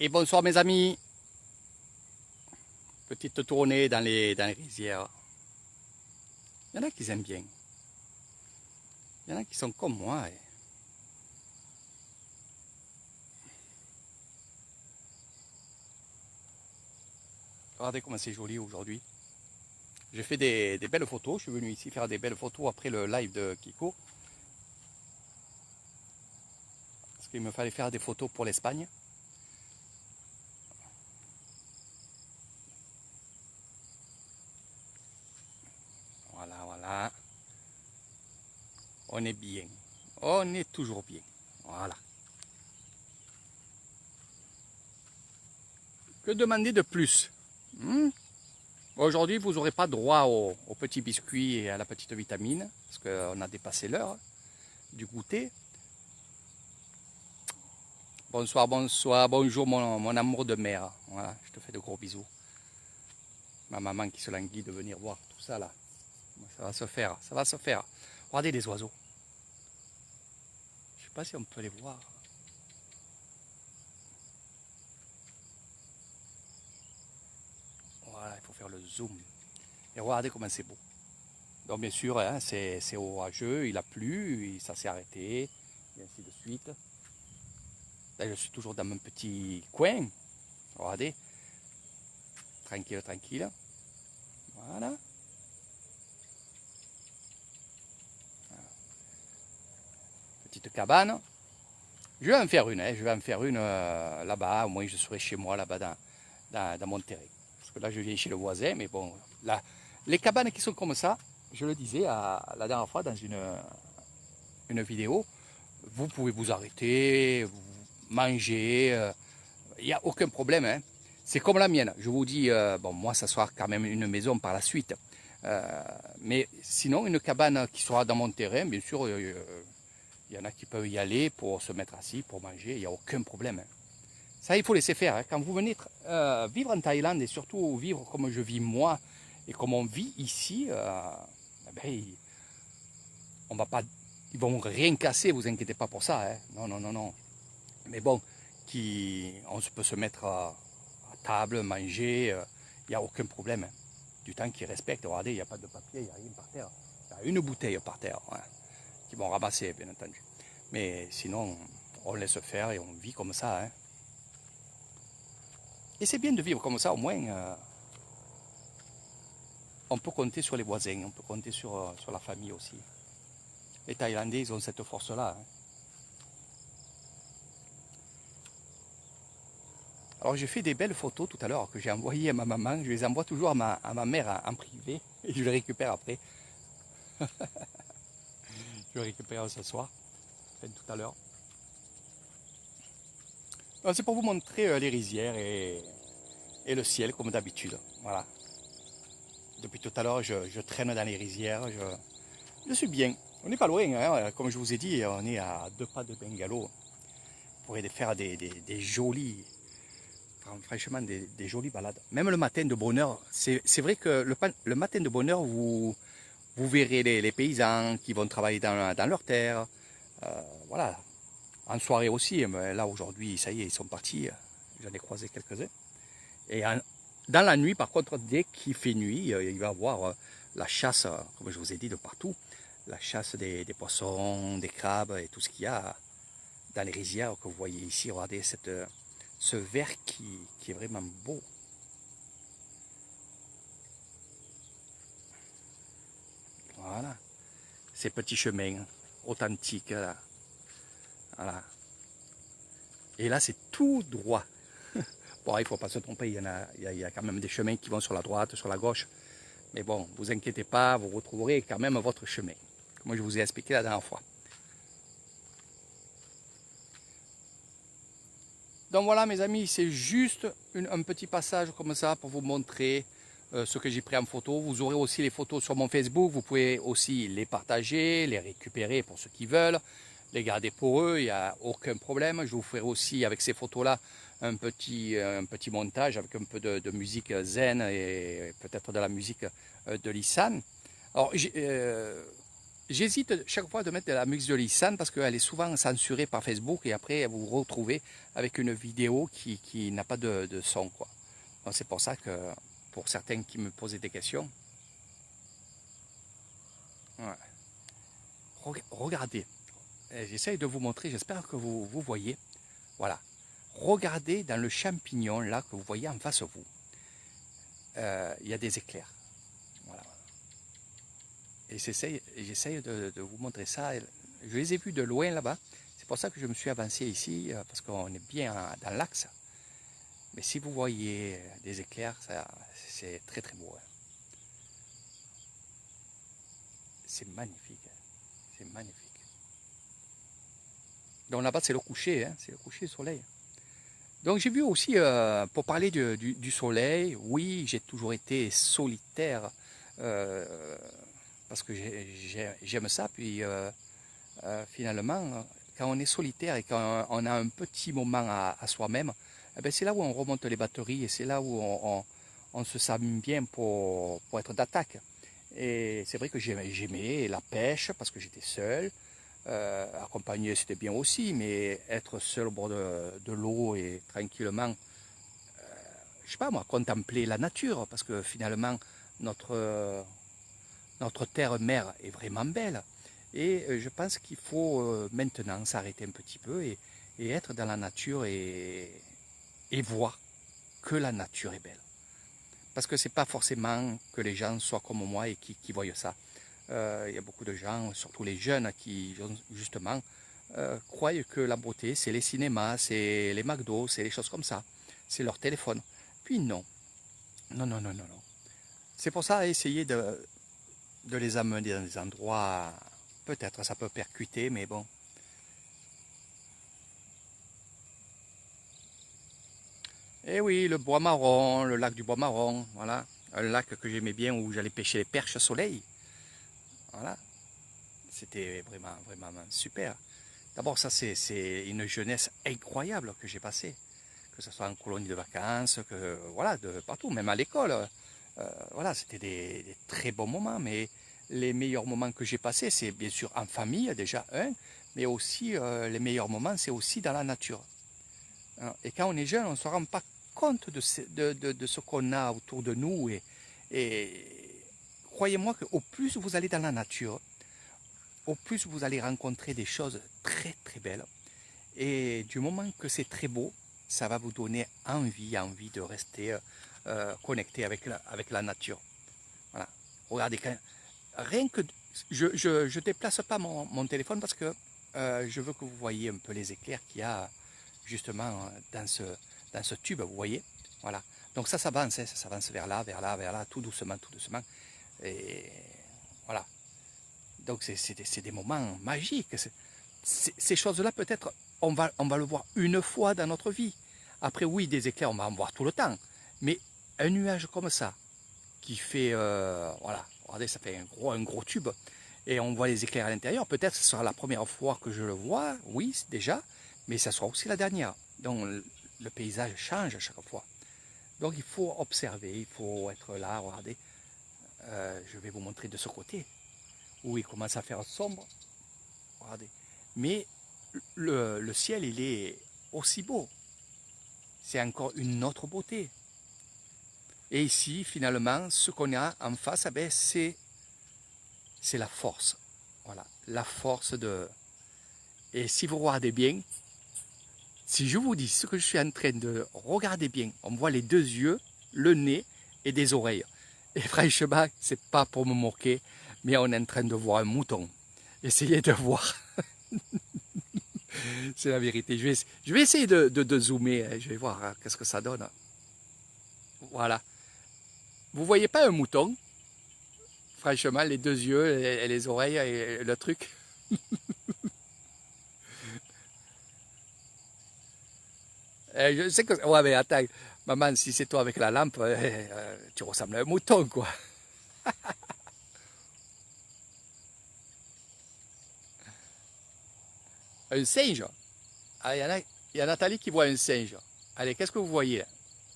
Et bonsoir mes amis. Petite tournée dans les rizières. Il y en a qui aiment bien. Il y en a qui sont comme moi. Regardez comment c'est joli aujourd'hui. J'ai fait des belles photos. Je suis venu ici faire des belles photos après le live de Kiko. Parce qu'il me fallait faire des photos pour l'Espagne. Voilà, voilà. On est bien. On est toujours bien. Voilà. Que demander de plus? Aujourd'hui, vous n'aurez pas droit aux petits biscuits et à la petite vitamine, parce qu'on a dépassé l'heure du goûter. Bonsoir, bonsoir, bonjour mon amour de mère. Voilà, je te fais de gros bisous. Ma maman qui se languit de venir voir tout ça là. Ça va se faire, ça va se faire. Regardez les oiseaux. Je ne sais pas si on peut les voir. Voilà, il faut faire le zoom. Et regardez comment c'est beau. Donc bien sûr, hein, c'est orageux, il a plu, ça s'est arrêté, et ainsi de suite. Là, je suis toujours dans mon petit coin. Regardez. Tranquille, tranquille. Voilà. Petite cabane. Je vais en faire une, hein. Je vais en faire une là-bas. Au moins, je serai chez moi, là-bas, dans mon terrain. Parce que là, je viens chez le voisin. Mais bon, là, les cabanes qui sont comme ça, je le disais la dernière fois dans une vidéo, vous pouvez vous arrêter, vous manger. Il n'y a aucun problème. Hein. C'est comme la mienne. Je vous dis, bon, moi, ça sera quand même une maison par la suite. Mais sinon, une cabane qui sera dans mon terrain, bien sûr, il y en a qui peuvent y aller pour se mettre assis, pour manger, il n'y a aucun problème. Hein. Ça, il faut laisser faire. Hein. Quand vous venez vivre en Thaïlande et surtout vivre comme je vis moi et comme on vit ici, ben, on va pas, ils vont rien casser, vous inquiétez pas pour ça. Hein. Non, non, non, non. Mais bon, on peut se mettre à table, manger, il n'y a aucun problème. Hein. Du temps qu'ils respectent. Regardez, il n'y a pas de papier, il n'y a rien par terre. Il y a une bouteille par terre. Hein, qui vont ramasser, bien entendu. Mais sinon, on laisse faire et on vit comme ça. Hein. Et c'est bien de vivre comme ça, au moins, on peut compter sur les voisins, on peut compter sur la famille aussi. Les Thaïlandais, ils ont cette force-là. Hein. Alors j'ai fait des belles photos tout à l'heure que j'ai envoyées à ma maman, je les envoie toujours à ma mère en privé et je les récupère après. Je les récupère ce soir, enfin, tout à l'heure. C'est pour vous montrer les rizières et le ciel comme d'habitude. Voilà. Depuis tout à l'heure, je traîne dans les rizières, je suis bien. On n'est pas loin, hein. Comme je vous ai dit, on est à 2 pas de Bungalow. On pourrait faire des jolis, franchement, des jolies balades. Même le matin de bonne heure, c'est vrai que le matin de bonne heure, vous verrez les paysans qui vont travailler dans leurs terres. Voilà. En soirée aussi, mais là aujourd'hui, ça y est, ils sont partis. J'en ai croisé quelques-uns. Et dans la nuit, par contre, dès qu'il fait nuit, il va y avoir la chasse, comme je vous ai dit, de partout. La chasse des poissons, des crabes et tout ce qu'il y a dans les rizières que vous voyez ici. Regardez ce vert qui est vraiment beau. Voilà. Ces petits chemins authentiques. Là. Voilà. Et là, c'est tout droit. Bon, il ne faut pas se tromper, il y a quand même des chemins qui vont sur la droite, sur la gauche. Mais bon, vous inquiétez pas, vous retrouverez quand même votre chemin, comme je vous ai expliqué la dernière fois. Donc voilà mes amis, c'est juste un petit passage comme ça pour vous montrer ce que j'ai pris en photo. Vous aurez aussi les photos sur mon Facebook, vous pouvez aussi les partager, les récupérer pour ceux qui veulent, les garder pour eux, il n'y a aucun problème. Je vous ferai aussi avec ces photos-là un petit montage avec un peu de musique zen et peut-être de la musique de Lissan. Alors j'hésite chaque fois de mettre de la musique de Lissan parce qu'elle est souvent censurée par Facebook et après vous vous retrouvez avec une vidéo qui n'a pas de son, quoi. Donc c'est pour ça que pour certains qui me posaient des questions, ouais. Regardez, j'essaye de vous montrer, j'espère que vous voyez, voilà. Regardez dans le champignon là que vous voyez en face de vous, il y a des éclairs, voilà. Et j'essaye de vous montrer ça. Je les ai vus de loin là-bas. C'est pour ça que je me suis avancé ici, parce qu'on est bien dans l'axe. Mais si vous voyez des éclairs, c'est très très beau. Hein. C'est magnifique. Hein. C'est magnifique. Donc là-bas, c'est le coucher. Hein. C'est le coucher du soleil. Donc j'ai vu aussi, pour parler du soleil, oui, j'ai toujours été solitaire. Parce que j'aime ça, puis finalement, quand on est solitaire et quand on a un petit moment à soi-même, eh ben c'est là où on remonte les batteries et c'est là où on se sent bien pour être d'attaque. Et c'est vrai que j'aimais la pêche parce que j'étais seul, accompagné c'était bien aussi, mais être seul au bord de l'eau et tranquillement, je sais pas moi, contempler la nature, parce que finalement notre terre-mère est vraiment belle. Et je pense qu'il faut maintenant s'arrêter un petit peu et être dans la nature et voir que la nature est belle. Parce que c'est pas forcément que les gens soient comme moi et qui voient ça. Il y a beaucoup de gens, surtout les jeunes, qui justement croient que la beauté, c'est les cinémas, c'est les McDo, c'est les choses comme ça. C'est leur téléphone. Puis non. Non, non, non, non, non. C'est pour ça, essayer de les amener dans des endroits, peut-être ça peut percuter, mais bon. Et oui, le bois marron, le lac du bois marron, voilà. Un lac que j'aimais bien où j'allais pêcher les perches au soleil. Voilà. C'était vraiment, vraiment super. D'abord, ça, c'est une jeunesse incroyable que j'ai passée. Que ce soit en colonie de vacances, que, voilà, de partout, même à l'école. Voilà, c'était des très bons moments, mais les meilleurs moments que j'ai passés, c'est bien sûr en famille, déjà, mais aussi les meilleurs moments, c'est aussi dans la nature. Et quand on est jeune, on ne se rend pas compte de ce qu'on a autour de nous. Et croyez-moi qu'au plus vous allez dans la nature, au plus vous allez rencontrer des choses très très belles. Et du moment que c'est très beau, ça va vous donner envie de rester connecté avec la nature. Voilà. Regardez, rien que je déplace pas mon téléphone parce que je veux que vous voyez un peu les éclairs qu'il y a justement dans ce tube, vous voyez. Voilà. Donc ça s'avance, hein, ça s'avance vers là, tout doucement, tout doucement. Et voilà. Donc c'est des moments magiques. Ces choses-là, peut-être, on va le voir une fois dans notre vie. Après, oui, des éclairs, on va en voir tout le temps. Mais un nuage comme ça, qui fait, voilà, regardez, ça fait un gros tube, et on voit les éclairs à l'intérieur, peut-être que ce sera la première fois que je le vois, oui, déjà, mais ça sera aussi la dernière. Donc le paysage change à chaque fois. Donc il faut observer, il faut être là, regardez, je vais vous montrer de ce côté, où il commence à faire sombre, regardez. Mais le ciel, il est aussi beau. C'est encore une autre beauté. Et ici, finalement, ce qu'on a en face, eh ben, c'est la force. Voilà, la force de... Et si vous regardez bien, si je vous dis ce que je suis en train de regarder bien, on voit les deux yeux, le nez et des oreilles. Et franchement, c'est pas pour me moquer, mais on est en train de voir un mouton. Essayez de voir. C'est la vérité. Je vais essayer de zoomer. Je vais voir hein, qu'est-ce que ça donne. Voilà. Vous voyez pas un mouton? Franchement, les deux yeux et les oreilles et le truc. Je sais que... Ouais, mais attends. Maman, si c'est toi avec la lampe, tu ressembles à un mouton, quoi. Un singe. Ah, il y a Nathalie qui voit un singe. Allez, qu'est-ce que vous voyez?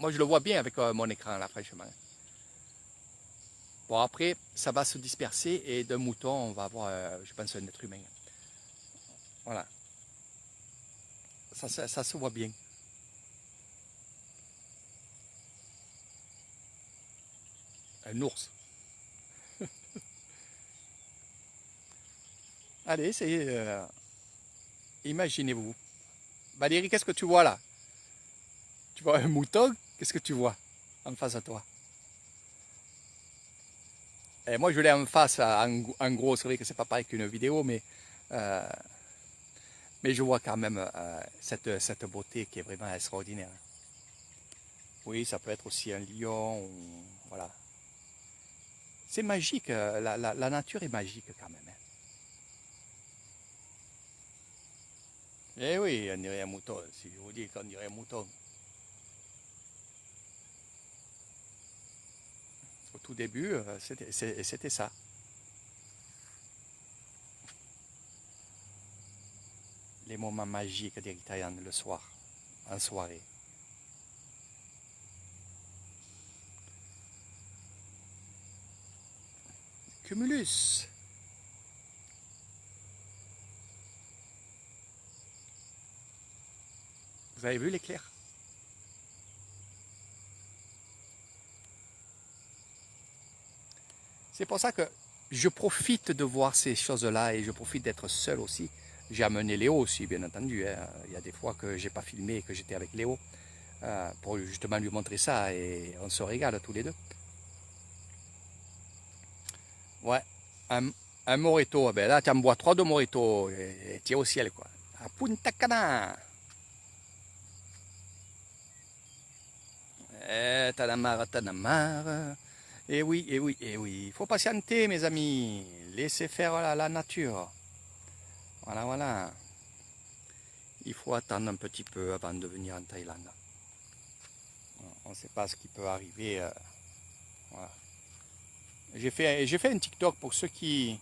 Moi, je le vois bien avec mon écran, là, franchement. Bon, après, ça va se disperser et d'un mouton, on va avoir, je pense, un être humain. Voilà. Ça se voit bien. Un ours. Allez, imaginez-vous. Valérie, qu'est-ce que tu vois là? Tu vois un mouton? Qu'est-ce que tu vois en face de toi? Et moi, je l'ai en face, en gros, c'est vrai que c'est pas pareil qu'une vidéo, euh, mais je vois quand même cette beauté qui est vraiment extraordinaire. Oui, ça peut être aussi un lion, voilà. C'est magique, la nature est magique quand même. Hein. Eh oui, on dirait un mouton, si je vous dis qu'on dirait un mouton. Au tout début, c'était ça. Les moments magiques d'Eritrean le soir, en soirée. Cumulus. Vous avez vu l'éclair? C'est pour ça que je profite de voir ces choses-là et je profite d'être seul aussi. J'ai amené Léo aussi, bien entendu. Hein. Il y a des fois que j'ai pas filmé et que j'étais avec Léo pour justement lui montrer ça et on se régale tous les deux. Ouais, un Moreto, ben là tu en bois 3 de Moreto et tu es au ciel quoi. À Punta Cana. T'en as marre. Et oui, et oui, et oui. Il faut patienter mes amis. Laissez faire la nature. Voilà, voilà. Il faut attendre un petit peu avant de venir en Thaïlande. On ne sait pas ce qui peut arriver. Voilà. J'ai fait un TikTok pour ceux qui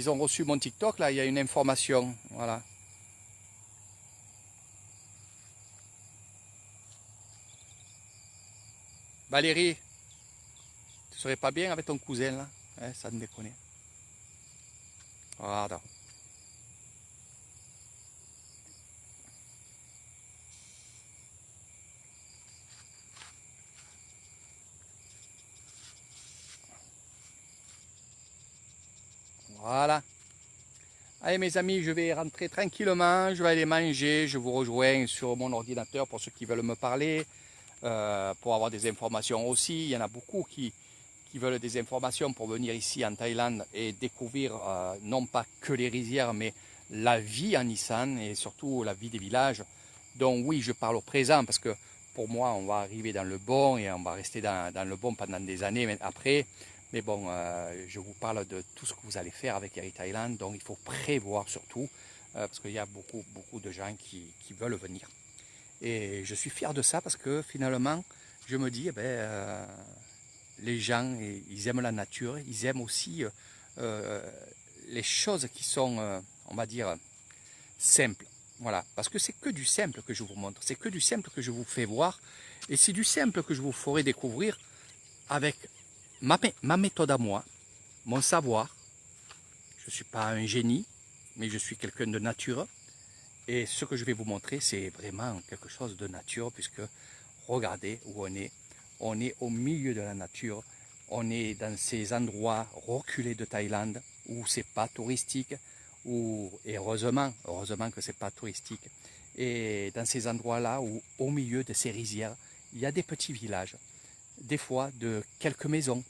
ont reçu mon TikTok. Là, il y a une information. Voilà. Valérie, tu serais pas bien avec ton cousin là? Hein, ça me déconne. Voilà. Voilà. Allez mes amis, je vais rentrer tranquillement, je vais aller manger, je vous rejoins sur mon ordinateur pour ceux qui veulent me parler, pour avoir des informations aussi. Il y en a beaucoup qui veulent des informations pour venir ici en Thaïlande et découvrir non pas que les rizières, mais la vie en Isan et surtout la vie des villages. Donc oui, je parle au présent parce que pour moi, on va arriver dans le bon et on va rester dans le bon pendant des années mais après. Mais bon, je vous parle de tout ce que vous allez faire avec Air Thailand, donc il faut prévoir surtout, parce qu'il y a beaucoup de gens qui veulent venir. Et je suis fier de ça parce que finalement, je me dis, eh ben, les gens, ils aiment la nature, ils aiment aussi euh, les choses qui sont, on va dire, simples. Voilà, parce que c'est que du simple que je vous montre, c'est que du simple que je vous fais voir, et c'est du simple que je vous ferai découvrir avec ma méthode à moi, mon savoir. Je ne suis pas un génie, mais je suis quelqu'un de nature, et ce que je vais vous montrer, c'est vraiment quelque chose de nature, puisque regardez où on est. On est au milieu de la nature. On est dans ces endroits reculés de Thaïlande où c'est pas touristique. Et heureusement que c'est pas touristique. Et dans ces endroits-là où, au milieu de ces rizières, il y a des petits villages. Des fois de quelques maisons.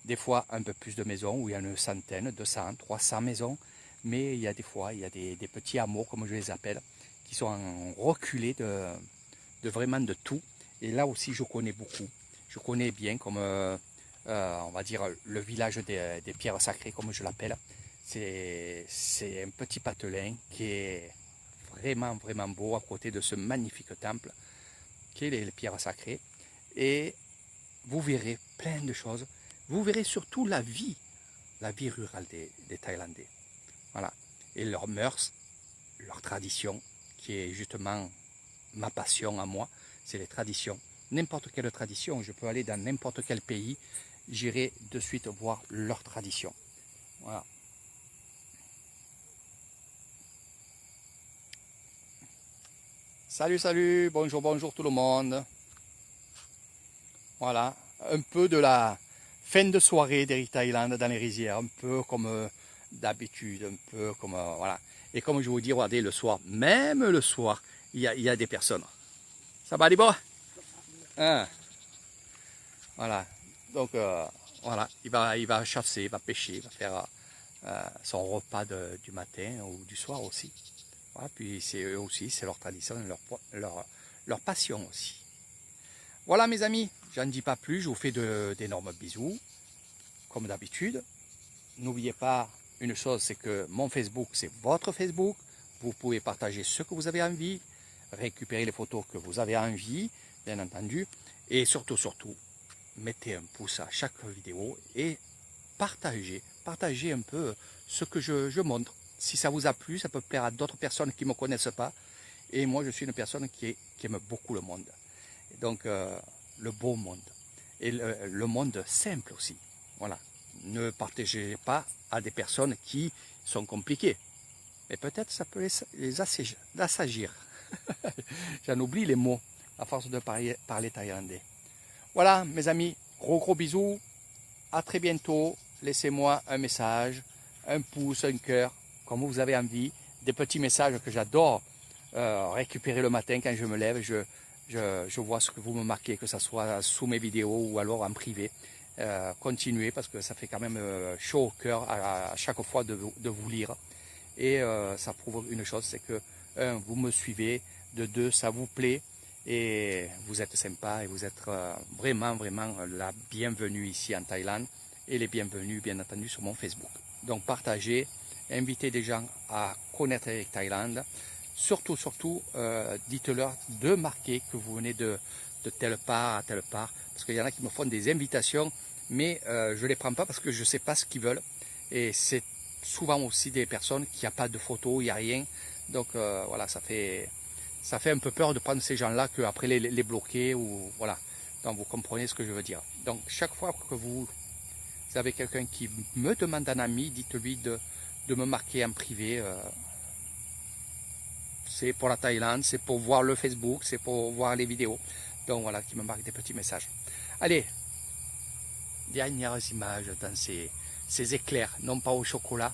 Des fois un peu plus de maisons où il y a une centaine, 200, 300 maisons. Mais il y a des fois, il y a des petits hameaux, comme je les appelle, qui sont reculés de vraiment de tout. Et là aussi, je connais beaucoup. Je connais bien comme, on va dire, le village des pierres sacrées, comme je l'appelle. C'est un petit patelin qui est vraiment beau à côté de ce magnifique temple qui est les pierres sacrées. Et vous verrez plein de choses. Vous verrez surtout la vie rurale des Thaïlandais. Voilà. Et leurs mœurs, leurs traditions, qui est justement ma passion à moi, c'est les traditions. N'importe quelle tradition, je peux aller dans n'importe quel pays j'irai de suite voir leur tradition. Voilà. Salut, salut, bonjour, bonjour tout le monde. Voilà, un peu de la fin de soirée d'Eric Thailand dans les rizières, un peu comme d'habitude, un peu comme voilà. Et comme je vous dis, regardez, le soir, même le soir, il y a des personnes. Ça va, Libo? Hein? Voilà, donc voilà, il va chasser, il va pêcher, il va faire son repas du matin ou du soir aussi. Voilà, puis c'est eux aussi, c'est leur tradition, leur passion aussi. Voilà mes amis, j'en dis pas plus, je vous fais d'énormes bisous, comme d'habitude. N'oubliez pas une chose, c'est que mon Facebook, c'est votre Facebook. Vous pouvez partager ce que vous avez envie, récupérer les photos que vous avez envie, bien entendu. Et surtout, mettez un pouce à chaque vidéo et partagez un peu ce que je montre. Si ça vous a plu, ça peut plaire à d'autres personnes qui ne me connaissent pas. Et moi, je suis une personne qui aime beaucoup le monde. Et donc, le beau monde. Et le monde simple aussi. Voilà. Ne partagez pas à des personnes qui sont compliquées. Mais peut-être ça peut les assagir. J'en oublie les mots à force de parler thaïlandais. Voilà, mes amis, gros bisous. À très bientôt. Laissez-moi un message, un pouce, un cœur, comme vous avez envie. Des petits messages que j'adore récupérer le matin quand je me lève. Je vois ce que vous me marquez, que ce soit sous mes vidéos ou alors en privé. Continuez parce que ça fait quand même chaud au cœur à chaque fois de vous lire. Et ça prouve une chose, c'est que vous me suivez, de deux, ça vous plaît. Et vous êtes sympa et vous êtes vraiment la bienvenue ici en Thaïlande et les bienvenus bien entendu sur mon Facebook. Donc partagez, invitez des gens à connaître Eric Thailand. Surtout, dites-leur de marquer que vous venez de telle part à telle part. Parce qu'il y en a qui me font des invitations, mais je ne les prends pas parce que je ne sais pas ce qu'ils veulent. Et c'est souvent aussi des personnes qui n'ont pas de photos, il n'y a rien. Donc voilà, ça fait un peu peur de prendre ces gens-là qu'après les bloquer ou voilà. Donc vous comprenez ce que je veux dire. Donc chaque fois que vous avez quelqu'un qui me demande un ami, dites-lui de me marquer en privé. C'est pour la Thaïlande, c'est pour voir le Facebook, c'est pour voir les vidéos. Donc voilà, qui me marque des petits messages. Allez, dernières images dans ces éclairs, non pas au chocolat,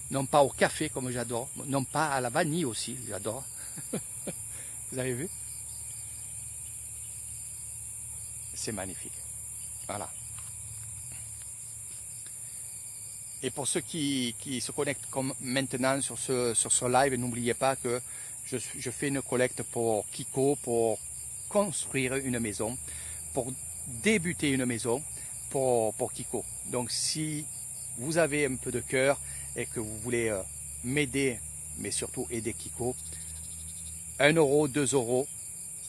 non pas au café comme j'adore, non pas à la vanille aussi, j'adore. Vous avez vu? C'est magnifique. Voilà. Et pour ceux qui se connectent comme maintenant sur ce live, n'oubliez pas que je fais une collecte pour Kiko, pour construire une maison, pour débuter une maison pour Kiko. Donc si vous avez un peu de cœur et que vous voulez m'aider, mais surtout aider Kiko, 1 euro, 2 euros,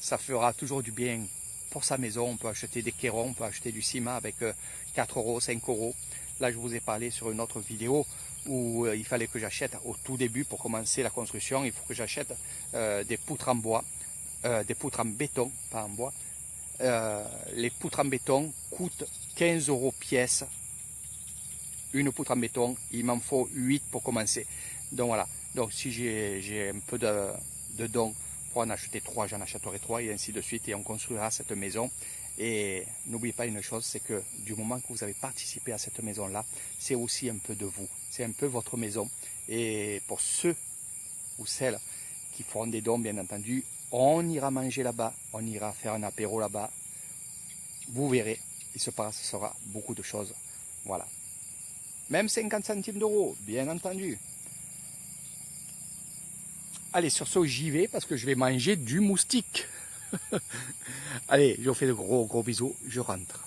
ça fera toujours du bien pour sa maison. On peut acheter des cairons, on peut acheter du ciment avec 4 euros, 5 euros. Là, je vous ai parlé sur une autre vidéo où il fallait que j'achète au tout début pour commencer la construction. Il faut que j'achète des poutres en bois, des poutres en béton, pas en bois. Les poutres en béton coûtent 15 euros pièce. Une poutre en béton, il m'en faut 8 pour commencer. Donc voilà. Donc si j'ai un peu de dons pour en acheter 3, j'en achèterai 3 et ainsi de suite. Et on construira cette maison. Et n'oubliez pas une chose, c'est que du moment que vous avez participé à cette maison-là, c'est aussi un peu de vous. C'est un peu votre maison. Et pour ceux ou celles qui feront des dons, bien entendu, on ira manger là-bas, on ira faire un apéro là-bas. Vous verrez, il se passera beaucoup de choses. Voilà. Même 50 centimes d'euros, bien entendu. Allez, sur ce, j'y vais parce que je vais manger du moustique. Allez, je vous fais de gros bisous, je rentre.